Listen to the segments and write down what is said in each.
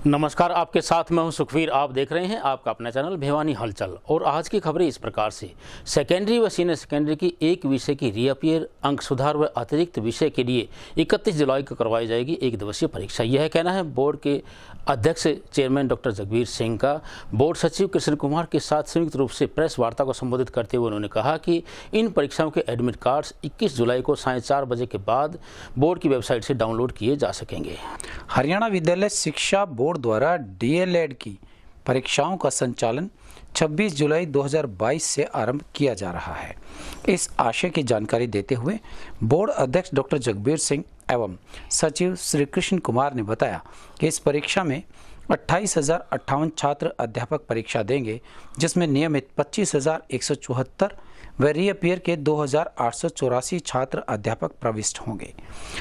नमस्कार, आपके साथ मैं हूं सुखवीर। आप देख रहे हैं आपका अपना चैनल भिवानी हलचल। और आज की खबरें इस प्रकार से। सेकेंडरी व सीनियर सेकेंडरी की एक विषय की रीअपियर अंक सुधार व अतिरिक्त विषय के लिए 31 जुलाई को करवाई जाएगी एक दिवसीय परीक्षा। यह कहना है बोर्ड के अध्यक्ष चेयरमैन डॉक्टर जगबीर सिंह का। बोर्ड सचिव कृष्ण कुमार के साथ संयुक्त रूप से प्रेस वार्ता को संबोधित करते हुए उन्होंने कहा कि इन परीक्षाओं के एडमिट कार्ड्स 21 जुलाई को 4:30 बजे के बाद बोर्ड की वेबसाइट से डाउनलोड किए जा सकेंगे। हरियाणा विद्यालय शिक्षा बोर्ड द्वारा डीएलएड की परीक्षाओं का संचालन 26 जुलाई 2022 से आरंभ किया जा रहा है। इस आशय की जानकारी देते हुए बोर्ड अध्यक्ष डॉक्टर जगबीर सिंह एवं सचिव श्री कृष्ण कुमार ने बताया कि इस परीक्षा में 28,058 छात्र अध्यापक परीक्षा देंगे, जिसमें नियमित 25,174 व रीअपियर के 2,884 छात्र अध्यापक प्रविष्ट होंगे।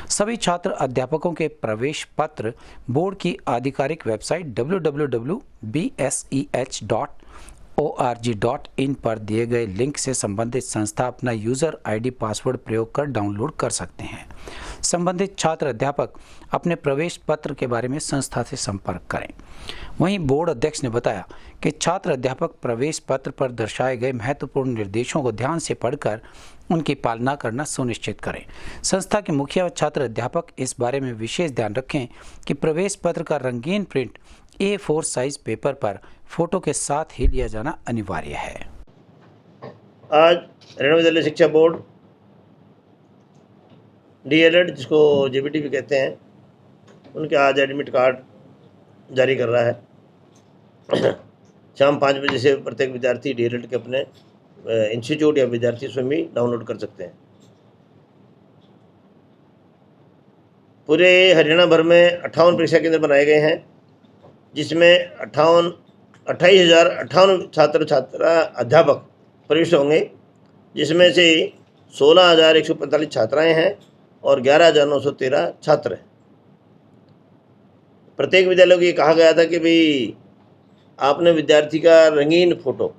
सभी छात्र अध्यापकों के प्रवेश पत्र बोर्ड की आधिकारिक वेबसाइट www.bseh.org.in पर दिए गए लिंक से संबंधित संस्था अपना यूजर आईडी पासवर्ड प्रयोग कर डाउनलोड कर सकते हैं। संबंधित छात्र अध्यापक अपने प्रवेश पत्र के बारे में संस्था से संपर्क करें। वहीं बोर्ड अध्यक्ष ने बताया कि छात्र अध्यापक प्रवेश पत्र पर दर्शाए गए महत्वपूर्ण निर्देशों को ध्यान से पढ़कर उनकी पालना करना सुनिश्चित करें। संस्था के मुखिया व छात्र अध्यापक इस बारे में विशेष ध्यान रखें कि प्रवेश पत्र का रंगीन प्रिंट A4 साइज पेपर पर फोटो के साथ ही लिया जाना अनिवार्य है। आज हरियाणा विद्यालय शिक्षा बोर्ड डीएलएड, जिसको जेबीटी भी कहते हैं, उनके आज एडमिट कार्ड जारी कर रहा है। शाम 5 बजे से प्रत्येक विद्यार्थी डीएलएड के अपने इंस्टीट्यूट या विद्यार्थी स्वयं भी डाउनलोड कर सकते हैं। पूरे हरियाणा भर में 58 परीक्षा केंद्र बनाए गए हैं, जिसमें 28,058 छात्र छात्रा अध्यापक प्रविष्ट होंगे, जिसमें से 16,145 छात्राएं हैं और 11,913 छात्र हैं। प्रत्येक विद्यालय को ये कहा गया था कि भाई आपने विद्यार्थी का रंगीन फोटो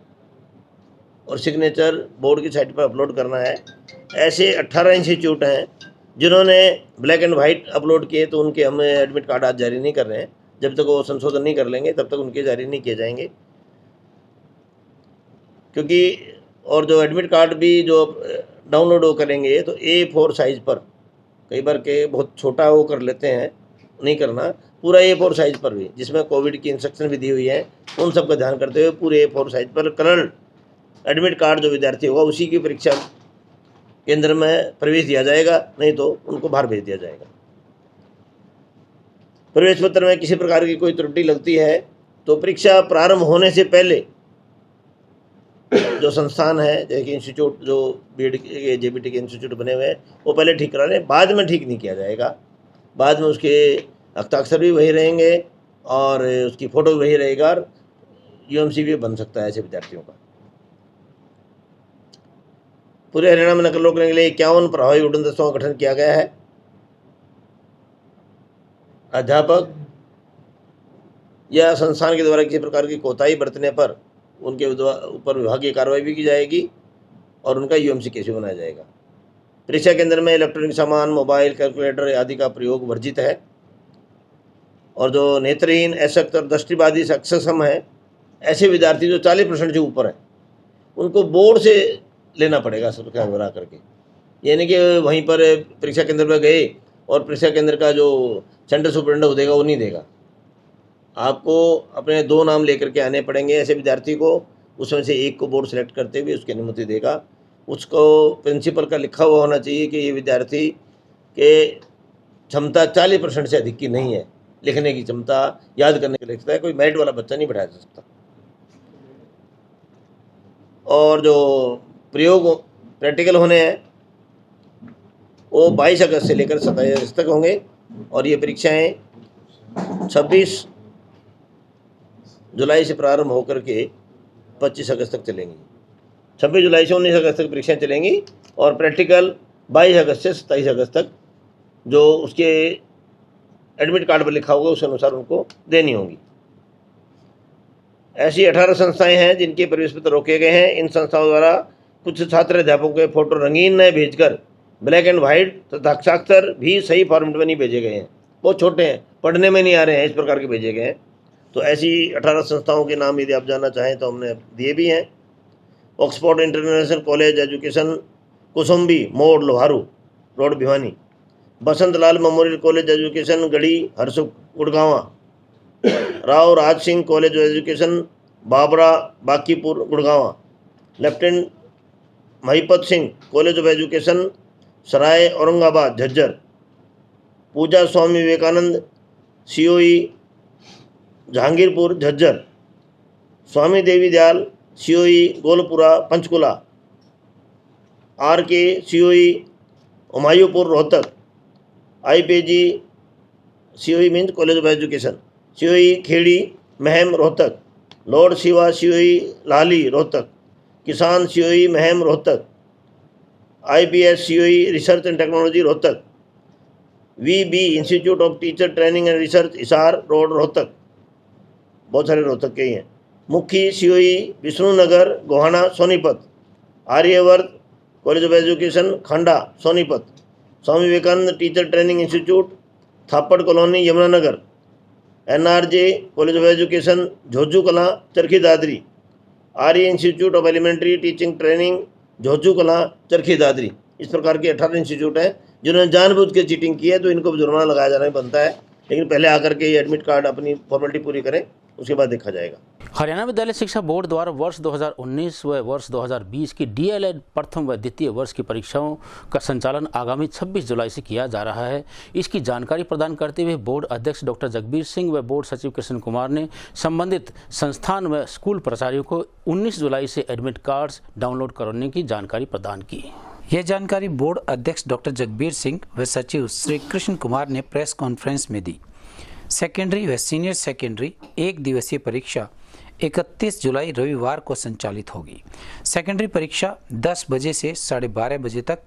और सिग्नेचर बोर्ड की साइट पर अपलोड करना है। ऐसे 18 इंस्टीट्यूट हैं जिन्होंने ब्लैक एंड वाइट अपलोड किए, तो उनके हम एडमिट कार्ड आज जारी नहीं कर रहे हैं। जब तक वो संशोधन नहीं कर लेंगे तब तक उनके जारी नहीं किए जाएंगे, क्योंकि और जो एडमिट कार्ड भी जो डाउनलोड वो करेंगे तो A4 साइज़ पर, कई बार के बहुत छोटा वो कर लेते हैं, नहीं करना, पूरा A4 साइज़ पर भी, जिसमें कोविड की इंस्ट्रक्शन भी दी हुई है, उन सब का ध्यान करते हुए पूरे A4 साइज़ पर कलर एडमिट कार्ड जो विद्यार्थी होगा उसी की परीक्षा केंद्र में प्रवेश दिया जाएगा, नहीं तो उनको बाहर भेज दिया जाएगा। प्रवेश पत्र में किसी प्रकार की कोई त्रुटि लगती है तो परीक्षा प्रारंभ होने से पहले जो संस्थान है, जैसे कि इंस्टीट्यूट जो बीएड के जेबीटी के इंस्टीट्यूट बने हुए हैं, वो पहले ठीक करा लें, बाद में ठीक नहीं किया जाएगा। बाद में उसके हस्ताक्षर भी वही रहेंगे और उसकी फ़ोटो भी वही रहेगा और यूएमसी भी बन सकता है ऐसे विद्यार्थियों का। पूरे हरियाणा में नकल रोकने के लिए 51 प्रभावी उड़न दस्तों का गठन किया गया है। अध्यापक या संस्थान के द्वारा किसी प्रकार की कोताही बरतने पर उनके ऊपर विभागीय कार्रवाई भी की जाएगी और उनका यूएमसी केस भी बनाया जाएगा। परीक्षा केंद्र में इलेक्ट्रॉनिक सामान, मोबाइल, कैलकुलेटर आदि का प्रयोग वर्जित है और जो नेत्रहीन, अशक्त और दृष्टिबाधित अक्षम है, ऐसे विद्यार्थी जो 40% से ऊपर हैं, उनको बोर्ड से लेना पड़ेगा सबका भरा करके। यानी कि वहीं पर परीक्षा केंद्र पर गए और परीक्षा केंद्र का जो सेंटर सुपरिटेंडेंट देगा वो नहीं देगा, आपको अपने 2 नाम लेकर के आने पड़ेंगे ऐसे विद्यार्थी को। उसमें से एक को बोर्ड सेलेक्ट करते हुए उसकी अनुमति देगा। उसको प्रिंसिपल का लिखा हुआ होना चाहिए कि ये विद्यार्थी के क्षमता 40% से अधिक की नहीं है, लिखने की क्षमता, याद करने की लिखता है, कोई मेरिट वाला बच्चा नहीं बैठाया जा सकता। और जो प्रयोग प्रैक्टिकल होने हैं वो 22 अगस्त से लेकर 27 अगस्त तक होंगे और ये परीक्षाएं 26 जुलाई से प्रारंभ होकर के 25 अगस्त तक चलेंगी। 26 जुलाई से 19 अगस्त तक परीक्षाएं चलेंगी और प्रैक्टिकल 22 अगस्त से 27 अगस्त तक जो उसके एडमिट कार्ड पर लिखा होगा उस अनुसार उनको देनी होगी। ऐसी 18 संस्थाएं हैं जिनके प्रवेश पत्र रोके गए हैं। इन संस्थाओं द्वारा कुछ छात्र अध्यापकों के फोटो रंगीन न भेजकर ब्लैक एंड वाइट तथा हस्ताक्षर भी सही फॉर्मेट में नहीं भेजे गए हैं, बहुत छोटे हैं, पढ़ने में नहीं आ रहे हैं, इस प्रकार के भेजे गए हैं। तो ऐसी 18 संस्थाओं के नाम यदि आप जानना चाहें तो हमने दिए भी हैं। Oxford international college education, Kusumbi मोड़, Loharu road, Bhiwani. Basant Lal memorial college education, Garhi, Harsukh, Gurgaon. Rao Raj Singh college of education, Babra, Bakipur, Gurgaon. Lieutenant Mahipat Singh college of education, Sarai Aurangabad, Jhajjar. Pooja Swami Vivekananda COE, Jahangirpur, Jhajjar. Swami Devi Dayal COE, Golpura, Panchkula. RK COE, Humayunpur, Rohtak. IPG COE means college of education, COE Kheri, Meham, Rohtak. Lord Shiva COE, Lali, Rohtak. किसान COE, Meham, Rohtak. IPS COE, research and technology, Rohtak. VB institute of teacher training and research, Hisar road, Rohtak. बहुत सारे रोहतक के ही हैं। Mukhi COE, Vishnunagar, Gohana, Sonipat. Aryavart college of education, Khanda, Sonipat. Swami Vivekananda teacher training institute, Thapar colony, Yamunanagar. NRJ college of education, Jhojhu Kalan, Charkhi Dadri. Arya institute of elementary teaching training, Jhojhu Kalan, Charkhi Dadri. इस प्रकार के 18 institute हैं जिन्होंने जानबूझ के चीटिंग की है, तो इनको जुर्माना लगाया जाना ही बनता है। लेकिन पहले आकर के ये एडमिट कार्ड अपनी फॉर्मेलिटी पूरी करें, उसके बाद देखा जाएगा। हरियाणा विद्यालय शिक्षा बोर्ड द्वारा वर्ष 2019 व वर्ष 2020 की DLED प्रथम व द्वितीय वर्ष की परीक्षाओं का संचालन आगामी 26 जुलाई से किया जा रहा है। इसकी जानकारी प्रदान करते हुए बोर्ड अध्यक्ष डॉक्टर जगबीर सिंह व बोर्ड सचिव कृष्ण कुमार ने संबंधित संस्थान व स्कूल प्राचार्यों को 19 जुलाई से एडमिट कार्ड्स डाउनलोड करने की जानकारी प्रदान की। यह जानकारी बोर्ड अध्यक्ष डॉक्टर जगबीर सिंह व सचिव श्री कृष्ण कुमार ने प्रेस कॉन्फ्रेंस में दी। सेकेंडरी व सीनियर सेकेंडरी एक दिवसीय परीक्षा 31 जुलाई रविवार को संचालित होगी। सेकेंडरी परीक्षा 10 बजे से 12:30 बजे तक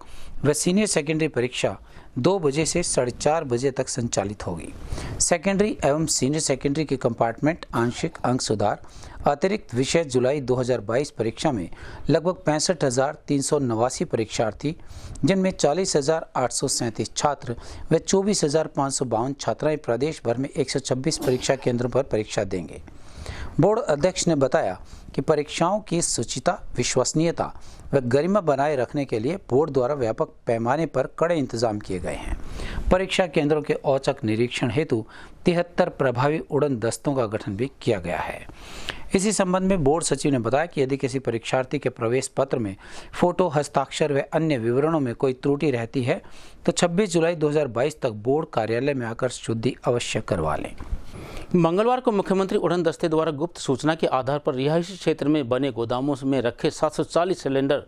व सीनियर सेकेंडरी परीक्षा 2 बजे से 4:30 बजे तक संचालित होगी। सेकेंडरी एवं सीनियर सेकेंडरी के कंपार्टमेंट आंशिक अंक सुधार अतिरिक्त विषय जुलाई 2022 परीक्षा में लगभग 65,389 परीक्षार्थी, जिनमें 40,837 छात्र व 24,552 छात्राएं प्रदेश भर में 126 परीक्षा केंद्रों पर परीक्षा देंगे। बोर्ड अध्यक्ष ने बताया कि परीक्षाओं की शुचिता, विश्वसनीयता व गरिमा बनाए रखने के लिए बोर्ड द्वारा व्यापक पैमाने पर कड़े इंतजाम किए गए हैं। परीक्षा केंद्रों के औचक निरीक्षण हेतु 73 प्रभावी उड़न दस्तों का गठन भी किया गया है। इसी संबंध में बोर्ड सचिव ने बताया कि यदि किसी परीक्षार्थी के प्रवेश पत्र में फोटो, हस्ताक्षर व अन्य विवरणों में कोई त्रुटि रहती है तो 26 जुलाई 2022 तक बोर्ड कार्यालय में आकर शुद्धि अवश्य करवा लें। मंगलवार को मुख्यमंत्री उड़न दस्ते द्वारा गुप्त सूचना के आधार पर रिहायशी क्षेत्र में बने गोदामों में रखे 740 सिलेंडर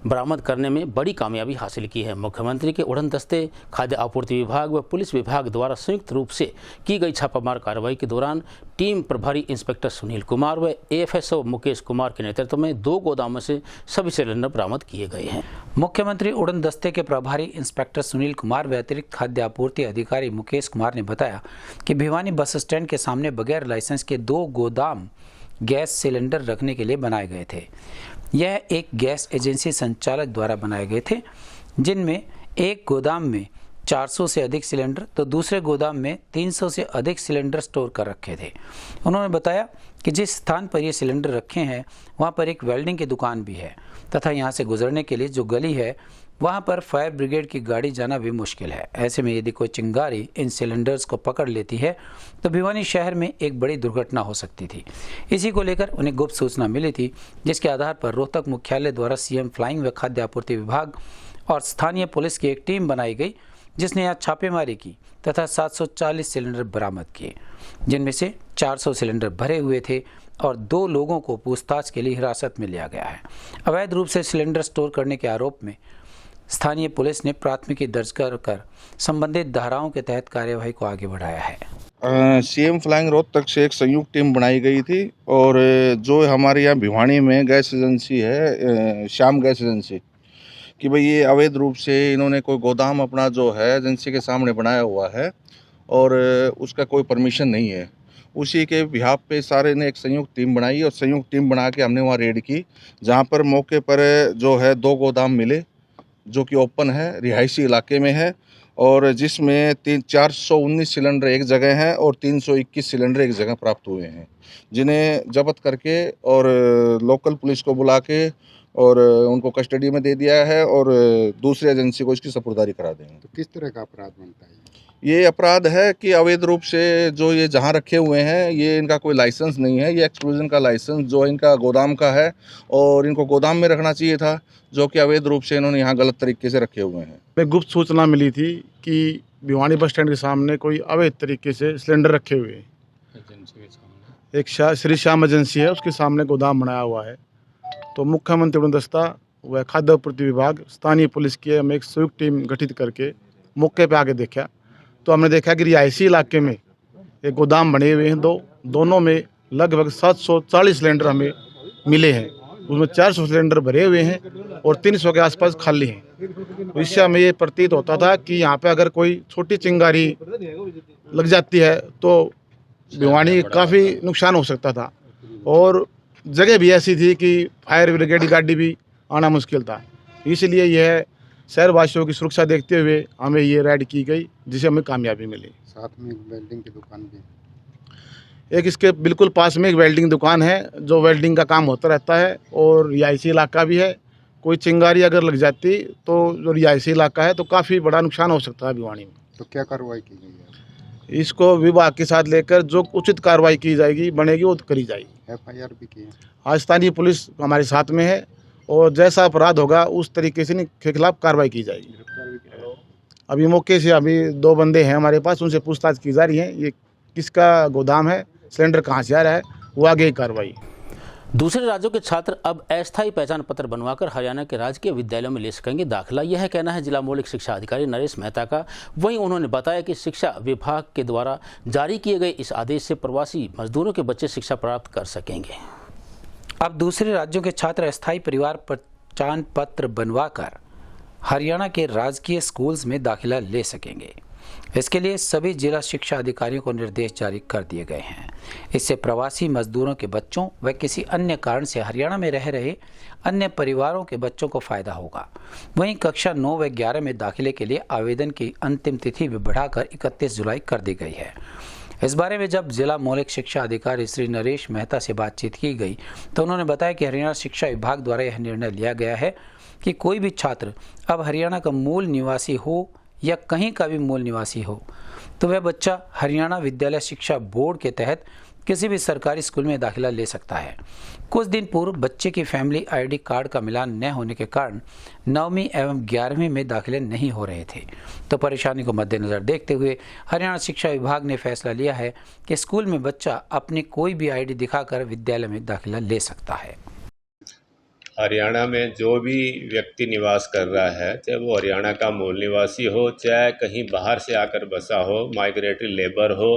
बरामद करने में बड़ी कामयाबी हासिल की है। मुख्यमंत्री के उड़न दस्ते, खाद्य आपूर्ति विभाग व पुलिस विभाग द्वारा संयुक्त रूप से की गई छापामार कार्रवाई के दौरान टीम प्रभारी इंस्पेक्टर सुनील कुमार व AFSO मुकेश कुमार के नेतृत्व में 2 गोदामों से सभी सिलेंडर बरामद किए गए हैं। मुख्यमंत्री उड़न दस्ते के प्रभारी इंस्पेक्टर सुनील कुमार व अतिरिक्त खाद्य आपूर्ति अधिकारी मुकेश कुमार ने बताया कि भिवानी बस स्टैंड के सामने बगैर लाइसेंस के 2 गोदाम गैस सिलेंडर रखने के लिए बनाए गए थे। यह एक गैस एजेंसी संचालक द्वारा बनाए गए थे, जिनमें एक गोदाम में 400 से अधिक सिलेंडर तो दूसरे गोदाम में 300 से अधिक सिलेंडर स्टोर कर रखे थे। उन्होंने बताया कि जिस स्थान पर ये सिलेंडर रखे हैं वहाँ पर एक वेल्डिंग की दुकान भी है तथा यहाँ से गुजरने के लिए जो गली है वहाँ पर फायर ब्रिगेड की गाड़ी जाना भी मुश्किल है। ऐसे में यदि कोई चिंगारी इन सिलेंडर्स को पकड़ लेती है तो भिवानी शहर में एक बड़ी दुर्घटना हो सकती थी। इसी को लेकर उन्हें गुप्त सूचना मिली थी, जिसके आधार पर रोहतक मुख्यालय द्वारा CM फ्लाइंग व खाद्य आपूर्ति विभाग और स्थानीय पुलिस की एक टीम बनाई गई, जिसने यहाँ छापेमारी की तथा 740 सिलेंडर बरामद किए, जिनमें से 400 सिलेंडर भरे हुए थे और 2 लोगों को पूछताछ के लिए हिरासत में लिया गया है। अवैध रूप से सिलेंडर स्टोर करने के आरोप में स्थानीय पुलिस ने प्राथमिकी दर्ज कर संबंधित धाराओं के तहत कार्यवाही को आगे बढ़ाया है। CM फ्लाइंग रोहतक से एक संयुक्त टीम बनाई गई थी और जो हमारे यहाँ भिवानी में गैस एजेंसी है, श्याम गैस एजेंसी, कि भाई ये अवैध रूप से इन्होंने कोई गोदाम अपना जो है एजेंसी के सामने बनाया हुआ है और उसका कोई परमिशन नहीं है। उसी के बिहाफ पे सारे ने एक संयुक्त टीम बनाई और संयुक्त टीम बना के हमने वहाँ रेड की, जहाँ पर मौके पर जो है 2 गोदाम मिले जो कि ओपन है, रिहायशी इलाके में है और जिसमें 419 सिलेंडर एक जगह हैं और 321 सिलेंडर एक जगह प्राप्त हुए हैं, जिन्हें जब्त करके और लोकल पुलिस को बुला के और उनको कस्टडी में दे दिया है और दूसरी एजेंसी को इसकी सपुर्दारी करा देंगे। तो किस तरह का अपराध बनता है? ये अपराध है कि अवैध रूप से जो ये जहाँ रखे हुए हैं, ये इनका कोई लाइसेंस नहीं है, ये एक्सक्लूजन का लाइसेंस जो इनका गोदाम का है और इनको गोदाम में रखना चाहिए था, जो कि अवैध रूप से इन्होंने यहाँ गलत तरीके से रखे हुए हैं। में गुप्त सूचना मिली थी कि भिवानी बस स्टैंड के सामने कोई अवैध तरीके से सिलेंडर रखे हुए हैं। एक श्री श्याम एजेंसी है, उसके सामने गोदाम बनाया हुआ है। तो मुख्यमंत्री दस्ता व खाद्य आपूर्ति विभाग, स्थानीय पुलिस की हम एक संयुक्त टीम गठित करके मौके पे आके देखा, तो हमने देखा कि रिहायशी इलाके में एक गोदाम बने हुए हैं दोनों में लगभग 740 सिलेंडर हमें मिले हैं। उसमें 400 सिलेंडर भरे हुए हैं और 300 के आसपास खाली हैं। तो इससे हमें ये प्रतीत होता था कि यहाँ पे अगर कोई छोटी चिंगारी लग जाती है तो भिवानी काफ़ी नुकसान हो सकता था, और जगह भी ऐसी थी कि फायर ब्रिगेड की गाड़ी भी आना मुश्किल था। इसलिए यह शहरवासियों की सुरक्षा देखते हुए हमें ये रेड की गई, जिसे हमें कामयाबी मिली। साथ में एक वेल्डिंग की दुकान भी, एक इसके बिल्कुल पास में एक वेल्डिंग दुकान है, जो वेल्डिंग का काम होता रहता है, और रिहायशी इलाका भी है। कोई चिंगारी अगर लग जाती तो जो रिहायशी इलाका है तो काफ़ी बड़ा नुकसान हो सकता है भिवानी में। तो क्या कार्रवाई की गई है? इसको विभाग के साथ लेकर जो उचित कार्रवाई की जाएगी, बनेगी, वो करी जाएगी। FIR भी की है? आज स्थानीय पुलिस हमारे साथ में है और जैसा अपराध होगा उस तरीके से के खिलाफ कार्रवाई की जाएगी। अभी मौके से अभी 2 बंदे हैं हमारे पास, उनसे पूछताछ की जा रही है। ये किसका गोदाम है, सिलेंडर कहाँ से आ रहा है, वो आगे की कार्रवाई। दूसरे राज्यों के छात्र अब अस्थायी पहचान पत्र बनवाकर हरियाणा के राजकीय विद्यालयों में ले सकेंगे दाखिला। यह कहना है जिला मौलिक शिक्षा अधिकारी नरेश मेहता का। वहीं उन्होंने बताया कि शिक्षा विभाग के द्वारा जारी किए गए इस आदेश से प्रवासी मजदूरों के बच्चे शिक्षा प्राप्त कर सकेंगे। अब दूसरे राज्यों के छात्र अस्थायी परिवार पहचान पत्र बनवाकर हरियाणा के राजकीय स्कूल्स में दाखिला ले सकेंगे। इसके लिए सभी जिला शिक्षा अधिकारियों को निर्देश जारी कर दिए गए हैं। इससे प्रवासी मजदूरों के बच्चों व किसी अन्य कारण से हरियाणा में रह रहे अन्य परिवारों के बच्चों को फायदा होगा। वहीं कक्षा 9 व 11 में दाखिले के लिए आवेदन की अंतिम तिथि भी बढ़ाकर 31 जुलाई कर दी गई है। इस बारे में जब जिला मौलिक शिक्षा अधिकारी श्री नरेश मेहता से बातचीत की गई तो उन्होंने बताया कि हरियाणा शिक्षा विभाग द्वारा यह निर्णय लिया गया है कि कोई भी छात्र अब हरियाणा का मूल निवासी हो या कहीं का भी मूल निवासी हो तो वह बच्चा हरियाणा विद्यालय शिक्षा बोर्ड के तहत किसी भी सरकारी स्कूल में दाखिला ले सकता है। कुछ दिन पूर्व बच्चे की फैमिली ID कार्ड का मिलान न होने के कारण 9वीं एवं 11वीं में दाखिले नहीं हो रहे थे, तो परेशानी को मद्देनजर देखते हुए हरियाणा शिक्षा विभाग ने फैसला लिया है कि स्कूल में बच्चा अपनी कोई भी ID दिखाकर विद्यालय में दाखिला ले सकता है। हरियाणा में जो भी व्यक्ति निवास कर रहा है, चाहे वो हरियाणा का मूल निवासी हो, चाहे कहीं बाहर से आकर बसा हो, माइग्रेटरी लेबर हो,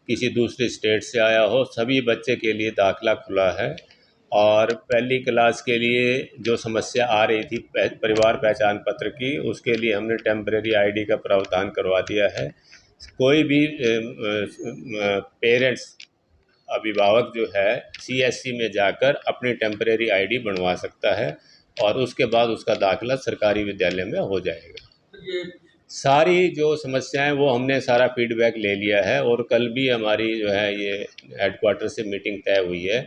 किसी दूसरे स्टेट से आया हो, सभी बच्चे के लिए दाखिला खुला है। और पहली क्लास के लिए जो समस्या आ रही थी परिवार पहचान पत्र की, उसके लिए हमने टेम्परेरी ID का प्रावधान करवा दिया है। कोई भी पेरेंट्स अभिभावक जो है CSC में जाकर अपनी टेम्परेरी ID बनवा सकता है और उसके बाद उसका दाखिला सरकारी विद्यालय में हो जाएगा। सारी जो समस्याएं वो हमने सारा फीडबैक ले लिया है और कल भी हमारी जो है ये हेडक्वार्टर से मीटिंग तय हुई है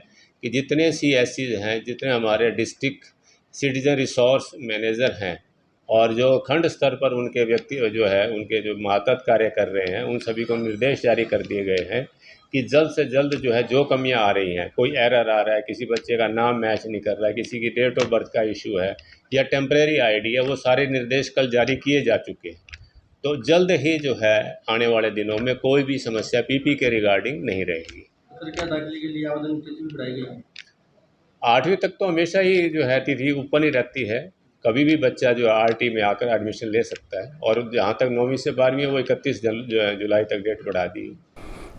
कि जितने CSC हैं, जितने हमारे डिस्ट्रिक्ट सिटीजन रिसोर्स मैनेजर हैं और जो खंड स्तर पर उनके व्यक्ति जो है उनके जो मातहत कार्य कर रहे हैं, उन सभी को निर्देश जारी कर दिए गए हैं कि जल्द से जल्द जो है जो कमियां आ रही हैं, कोई एरर आ रहा है, किसी बच्चे का नाम मैच नहीं कर रहा है, किसी की डेट ऑफ बर्थ का इशू है या टेम्परेरी ID है, वो सारे निर्देश कल जारी किए जा चुके हैं। तो जल्द ही जो है आने वाले दिनों में कोई भी समस्या PP के रिगार्डिंग नहीं रहेगी। क्या दाखिले के लिए आवेदन तिथि बढ़ाई गई है? 8वीं तक तो हमेशा ही जो है तिथि ऊपर ही रहती है, कभी भी बच्चा जो RT में आकर एडमिशन ले सकता है और जहाँ तक 9वीं से 12वीं है वो 31 जुलाई तक डेट बढ़ा दी।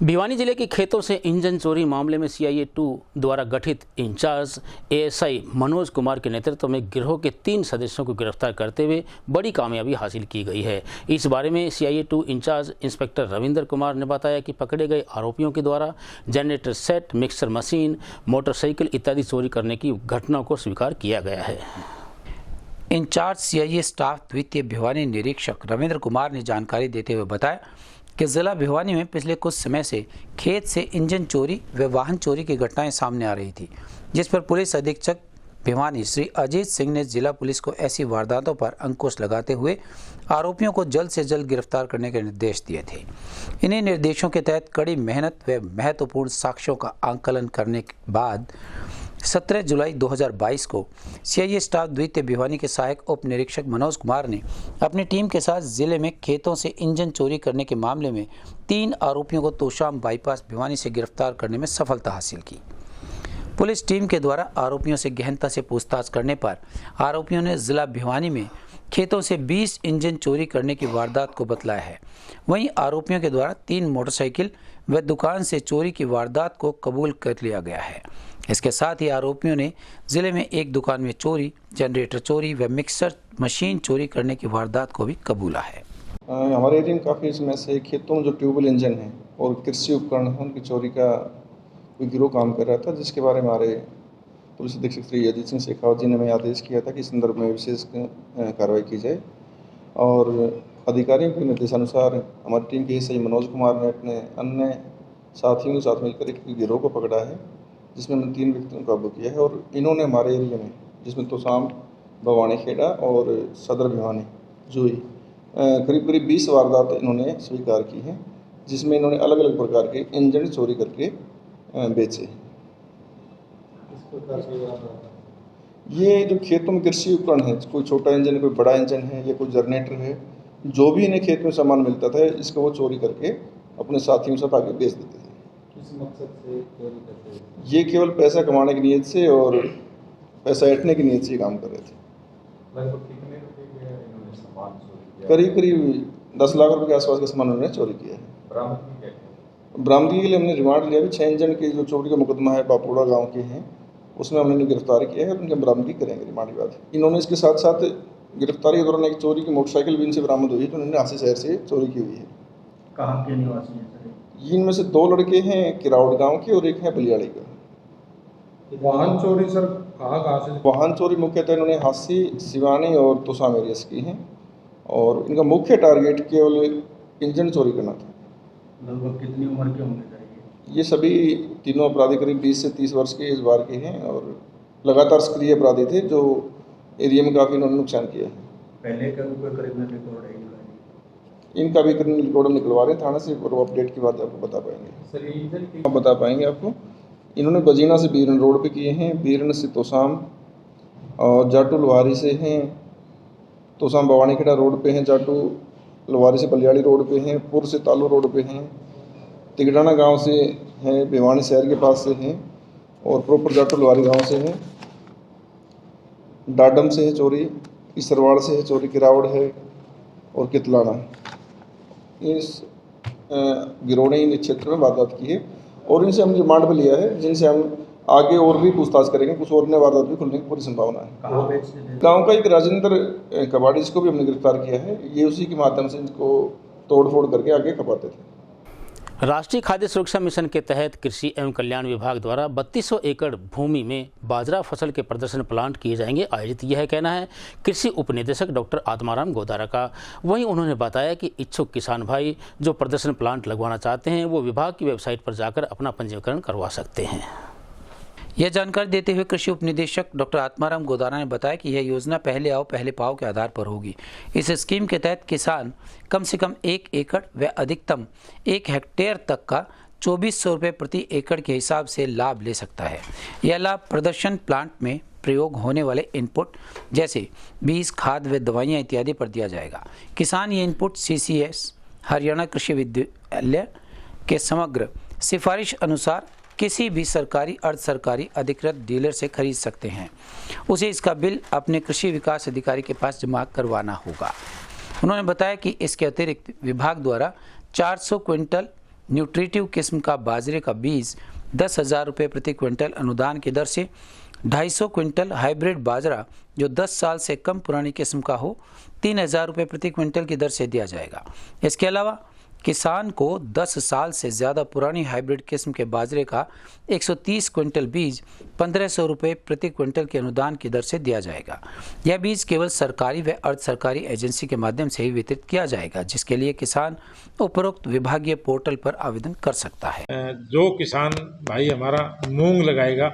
भिवानी जिले के खेतों से इंजन चोरी मामले में CIA-2 द्वारा गठित इंचार्ज ASI मनोज कुमार के नेतृत्व में गिरोह के 3 सदस्यों को गिरफ्तार करते हुए बड़ी कामयाबी हासिल की गई है। इस बारे में CIA-2 in charge inspector Ravindra Kumar ने बताया कि पकड़े गए आरोपियों के द्वारा generator set, mixer machine, motorcycle इत्यादि चोरी करने की घटनाओं को स्वीकार किया गया है। इंचार्ज सीआईए स्टाफ द्वितीय भिवानी निरीक्षक रविंद्र कुमार ने जानकारी देते हुए बताया कि जिला भिवानी में पिछले कुछ समय से खेत से इंजन चोरी व वाहन चोरी की घटनाएं सामने आ रही थी, जिस पर पुलिस अधीक्षक भिवानी श्री अजीत सिंह ने जिला पुलिस को ऐसी वारदातों पर अंकुश लगाते हुए आरोपियों को जल्द से जल्द गिरफ्तार करने के निर्देश दिए थे। इन्हीं निर्देशों के तहत कड़ी मेहनत व महत्वपूर्ण साक्ष्यों का आंकलन करने के बाद 17 जुलाई 2022 को सीआईए स्टाफ द्वितीय भिवानी के सहायक उप निरीक्षक मनोज कुमार ने अपनी टीम के साथ जिले में खेतों से इंजन चोरी करने के मामले में 3 आरोपियों को तोशाम बाईपास भिवानी से गिरफ्तार करने में सफलता हासिल की। पुलिस टीम के द्वारा आरोपियों से गहनता से पूछताछ करने पर आरोपियों ने जिला भिवानी में खेतों से 20 इंजन चोरी करने की वारदात को बतलाया है। वहीं आरोपियों के द्वारा 3 मोटरसाइकिल व दुकान से चोरी की वारदात को कबूल कर लिया गया है। इसके साथ ही आरोपियों ने जिले में एक दुकान में चोरी, जनरेटर चोरी व मिक्सर मशीन चोरी करने की वारदात को भी कबूला है। हमारे एरिया में काफ़ी इसमें से खेतों में जो ट्यूबवेल इंजन है और कृषि उपकरण है उनकी चोरी का कोई गिरोह काम कर रहा था, जिसके बारे में हमारे पुलिस अधीक्षक श्री अजीत सिंह शेखावत जी ने हमें आदेश किया था कि इस संदर्भ में विशेष कार्रवाई की जाए। और अधिकारियों के निर्देशानुसार हमारी टीम के एसआई मनोज कुमार ने अपने अन्य साथियों के साथ मिलकर एक गिरोह को पकड़ा है, जिसमें हमने 3 व्यक्तियों को काबू किया है। और इन्होंने हमारे एरिया में, जिसमें तोशाम, भवानी खेड़ा और सदर भिवानी जोई, करीब करीब 20 वारदात इन्होंने स्वीकार की हैं, जिसमें इन्होंने अलग अलग प्रकार के इंजन चोरी करके बेचे। ये जो खेतों में कृषि उपकरण है, कोई छोटा इंजन है, कोई बड़ा इंजन है या कोई जनरेटर है, जो भी इन्हें खेत में सामान मिलता था इसको वो चोरी करके अपने साथियों के साथ आगे बेच देते थे। किस मकसद से चोरी करते थे? ये केवल पैसा कमाने की नीयत से और पैसा ऐंठने की नीयत से काम कर रहे थे। लगभग कितने रुपए के इन्होंने सामान चोरी किया? करीब करीब 10 लाख रुपए के आसपास का सामान उन्होंने चोरी किया है। बरामदगी के लिए हमने रिमांड लिया। 6 इंजन के जो चोरी का मुकदमा है बापुड़ा गांव के हैं, उसमें हमने इन्हें गिरफ्तार किया है और उनकी बरामदगी करेंगे रिमांड के बाद। इन्होंने इसके साथ साथ गिरफ्तारी के दौरान एक चोरी की मोटरसाइकिल भी इनसे बरामद हुई है, तो उन्होंने नासिक शहर से चोरी की हुई है। कहाँ के निवासी हैं सर? इनमें से 2 लड़के हैं किरावट गाँव के और एक है बलियाड़ी का। वाहन चोरी सर कहाँ से? वाहन चोरी मुख्यतः इन्होंने हासी, सिवानी और तोशाम एरिया से की हैं और इनका मुख्य टारगेट केवल इंजन चोरी करना था। लगभग कितनी उम्र के होंगे सर? ये सभी तीनों अपराधी करीब 20 से 30 वर्ष के इस बार के हैं और लगातार सक्रिय अपराधी थे, जो एरिया में काफ़ी इन्होंने नुकसान किया है। पहले का भी कोई क्रिमिनल रिकॉर्ड है? इनका भी क्रिमिनल रिकॉर्ड हम निकलवा रहे हैं थाना से, और अपडेट के बाद आपको बता पाएंगे। हम बता पाएंगे आपको। इन्होंने बजीना से बीरन रोड पे किए हैं, बीरन से तोशाम और जाटू लुहारी से हैं, तोशाम भवानी खेड़ा रोड पे हैं, जाटू लुहारी से बलियाड़ी रोड पे हैं, पुर से तालू रोड पे हैं, तिगड़ाना गांव से हैं, भिवानी शहर के पास से हैं और प्रॉपर जाटू लुहारी गांव से हैं, डाडम से है चोरी, इसरवाड़ से है चोरी, किरावड़ है और कितलाना। इस गिरोह ने इन क्षेत्र में वारदात की है और इनसे हमने रिमांड पर लिया है, जिनसे हम आगे और भी पूछताछ करेंगे। कुछ और नए वारदात भी खुलने की पूरी संभावना है। गांव का एक राजेंद्र कबाड़ी, जिसको भी हमने गिरफ्तार किया है, ये उसी के माध्यम से इनको तोड़फोड़ करके आगे खपाते थे। राष्ट्रीय खाद्य सुरक्षा मिशन के तहत कृषि एवं कल्याण विभाग द्वारा 3200 एकड़ भूमि में बाजरा फसल के प्रदर्शन प्लांट किए जाएंगे आयोजित, यह कहना है कृषि उपनिदेशक डॉक्टर आत्माराम गोदारा का। वहीं उन्होंने बताया कि इच्छुक किसान भाई जो प्रदर्शन प्लांट लगवाना चाहते हैं वो विभाग की वेबसाइट पर जाकर अपना पंजीकरण करवा सकते हैं। यह जानकारी देते हुए कृषि उपनिदेशक डॉक्टर आत्माराम गोदारा ने बताया कि यह योजना पहले आओ पहले पाओ के आधार पर होगी। इस स्कीम के तहत किसान कम से कम 1 एकड़ व अधिकतम 1 हेक्टेयर तक का 2400 रुपये प्रति एकड़ के हिसाब से लाभ ले सकता है। यह लाभ प्रदर्शन प्लांट में प्रयोग होने वाले इनपुट जैसे बीज, खाद व दवाइयाँ इत्यादि पर दिया जाएगा। किसान ये इनपुट CCS हरियाणा कृषि विद्यालय के समग्र सिफारिश अनुसार किसी भी सरकारी अर्ध सरकारी अधिकृत डीलर से खरीद सकते हैं। उसे इसका बिल अपने कृषि विकास अधिकारी के पास जमा करवाना होगा। उन्होंने बताया कि इसके अतिरिक्त विभाग द्वारा 400 क्विंटल न्यूट्रिटिव किस्म का बाजरे का बीज 10,000 रुपये प्रति क्विंटल अनुदान की दर से 250 क्विंटल हाइब्रिड बाजरा जो 10 साल से कम पुरानी किस्म का हो 3,000 रुपये प्रति क्विंटल की दर से दिया जाएगा। इसके अलावा किसान को 10 साल से ज़्यादा पुरानी हाइब्रिड किस्म के बाजरे का 130 क्विंटल बीज 1500 रुपये प्रति क्विंटल के अनुदान की दर से दिया जाएगा। यह बीज केवल सरकारी व अर्ध सरकारी एजेंसी के माध्यम से ही वितरित किया जाएगा, जिसके लिए किसान उपरोक्त विभागीय पोर्टल पर आवेदन कर सकता है। जो किसान भाई हमारा मूंग लगाएगा,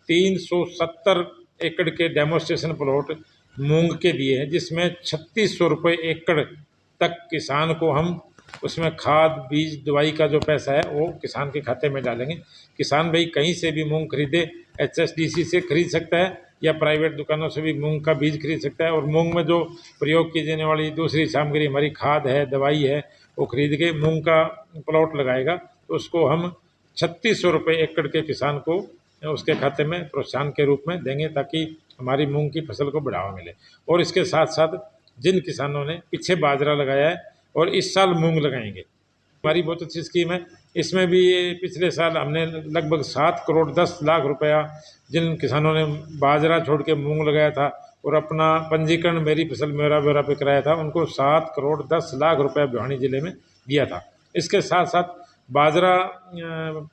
370 एकड़ के डेमोस्ट्रेशन प्लॉट मूंग के दिए हैं, जिसमें 3600 रुपये एकड़ तक किसान को हम उसमें खाद बीज दवाई का जो पैसा है वो किसान के खाते में डालेंगे। किसान भाई कहीं से भी मूंग खरीदे, HSDC से खरीद सकता है या प्राइवेट दुकानों से भी मूंग का बीज खरीद सकता है, और मूंग में जो प्रयोग की जाने वाली दूसरी सामग्री हमारी खाद है, दवाई है, वो खरीद के मूंग का प्लॉट लगाएगा तो उसको हम 3600 रुपये एकड़ के किसान को उसके खाते में प्रोत्साहन के रूप में देंगे, ताकि हमारी मूंग की फसल को बढ़ावा मिले। और इसके साथ साथ जिन किसानों ने पीछे बाजरा लगाया है और इस साल मूंग लगाएंगे, हमारी बहुत अच्छी स्कीम है। इसमें भी पिछले साल हमने लगभग 7 करोड़ 10 लाख रुपया जिन किसानों ने बाजरा छोड़ के मूंग लगाया था और अपना पंजीकरण मेरी फसल मेरा ब्यौरा पे कराया था, उनको 7 करोड़ 10 लाख रुपया भिवानी जिले में दिया था। इसके साथ साथ बाजरा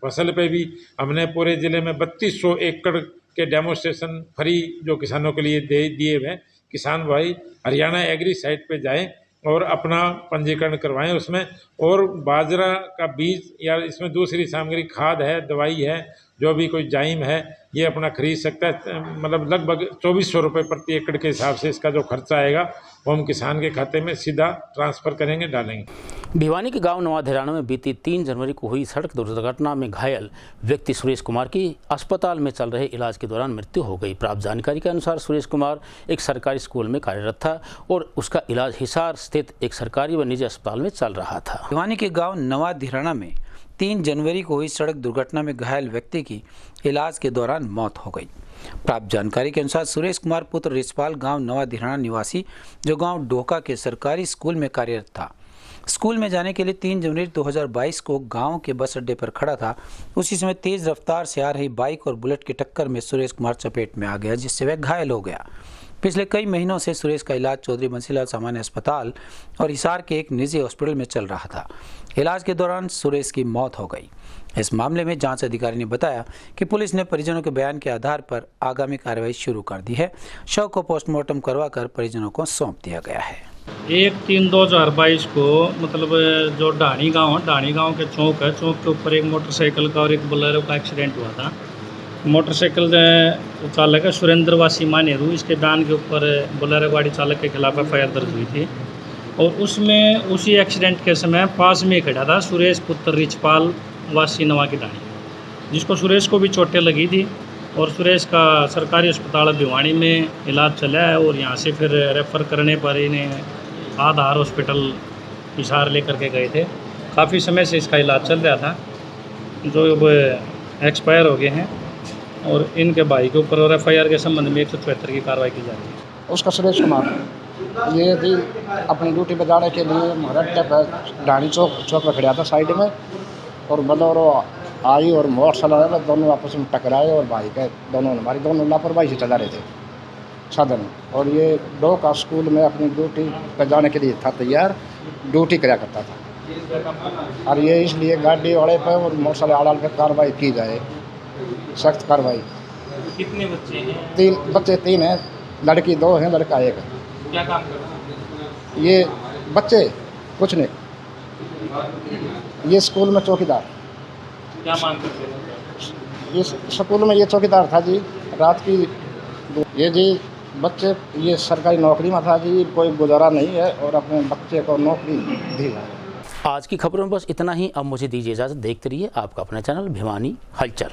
फसल पे भी हमने पूरे ज़िले में 3200 एकड़ के डेमोस्ट्रेशन फ्री जो किसानों के लिए दिए हुए। किसान भाई हरियाणा एग्री साइट पे जाएं और अपना पंजीकरण करवाएं उसमें, और बाजरा का बीज या इसमें दूसरी सामग्री खाद है, दवाई है, जो भी कोई जाइम है, ये अपना खरीद सकता है। मतलब लगभग 2400 रुपये प्रति एकड़ के हिसाब से इसका जो खर्चा आएगा वो हम किसान के खाते में सीधा ट्रांसफ़र करेंगे, डालेंगे। भिवानी के गांव नवा धीराना में बीती 3 जनवरी को हुई सड़क दुर्घटना में घायल व्यक्ति सुरेश कुमार की अस्पताल में चल रहे इलाज के दौरान मृत्यु हो गई। प्राप्त जानकारी के अनुसार सुरेश कुमार एक सरकारी स्कूल में कार्यरत था और उसका इलाज हिसार स्थित एक सरकारी व निजी अस्पताल में चल रहा था। भिवानी के गाँव नवा धीराना में 3 जनवरी को हुई सड़क दुर्घटना में घायल व्यक्ति की इलाज के दौरान मौत हो गई। प्राप्त जानकारी के अनुसार सुरेश कुमार पुत्र रिचपाल गांव नवा धीराना निवासी, जो गांव डोका के सरकारी स्कूल में कार्यरत था, स्कूल में जाने के लिए 3 जनवरी 2022 को गांव के बस अड्डे पर खड़ा था। उसी समय तेज रफ्तार से आ रही बाइक और बुलेट की टक्कर में सुरेश कुमार चपेट में आ गया, जिससे वह घायल हो गया। पिछले कई महीनों से सुरेश का इलाज चौधरी बंसीलाल सामान्य अस्पताल और हिसार के एक निजी हॉस्पिटल में चल रहा था। इलाज के दौरान सुरेश की मौत हो गई। इस मामले में जांच अधिकारी ने बताया कि पुलिस ने परिजनों के बयान के आधार पर आगामी कार्रवाई शुरू कर दी है। शव को पोस्टमार्टम करवाकर परिजनों को सौंप दिया गया है। 1/3/2022 को मतलब जो ढाणी गांव है, ढाणी गांव के चौक है, चौक के ऊपर एक मोटरसाइकिल का और एक बोलेरो का एक्सीडेंट हुआ था। मोटरसाइकिल चालक है सुरेंद्र वासी मानेरू, इसके बयान के ऊपर बोलेरो गाड़ी चालक के खिलाफ FIR दर्ज हुई थी। और उसमें उसी एक्सीडेंट के समय पास में खड़ा था सुरेश पुत्र रिचपाल वासी नवा की ढाणी, जिसको सुरेश को भी चोटें लगी थी और सुरेश का सरकारी अस्पताल भिवानी में इलाज चला है। और यहाँ से फिर रेफ़र करने पर इन्हें आधार हॉस्पिटल हिसार लेकर के गए थे। काफ़ी समय से इसका इलाज चल रहा था, जो अब एक्सपायर हो गए हैं। और इनके भाई के ऊपर और FIR के संबंध में 174 की कार्रवाई की जा रही है। उसका सुरेश कुमार ये भी अपनी ड्यूटी पर जाने के लिए महाराष्ट्र पर ढाणी चौक में खड़ा था साइड में, और बोलेरो आई और मोटरसाइकिल दोनों आपस में टकराए और भाई के दोनों लापरवाही से चला रहे थे साधन। और ये डोका स्कूल में अपनी ड्यूटी पर जाने के लिए था तैयार, ड्यूटी कराया करता था। और ये इसलिए गाड़ी वाले पर और मोटरसाइकिल वाले पर कार्रवाई की जाए, सख्त कार्रवाई। कितने बच्चे हैं? 3 बच्चे, 3 हैं, लड़की 2 हैं, लड़का 1 है। क्या काम करते हैं ये बच्चे? कुछ नहीं, ये स्कूल में चौकीदार। क्या मांग करते हैं? ये स्कूल में ये चौकीदार था जी, रात की ये जी बच्चे ये सरकारी नौकरी में था जी, कोई गुजारा नहीं है और अपने बच्चे को नौकरी दी है। आज की खबरों में बस इतना ही। अब मुझे दीजिए इजाज़त। देखते रहिए आपका अपना चैनल भिवानी हलचल।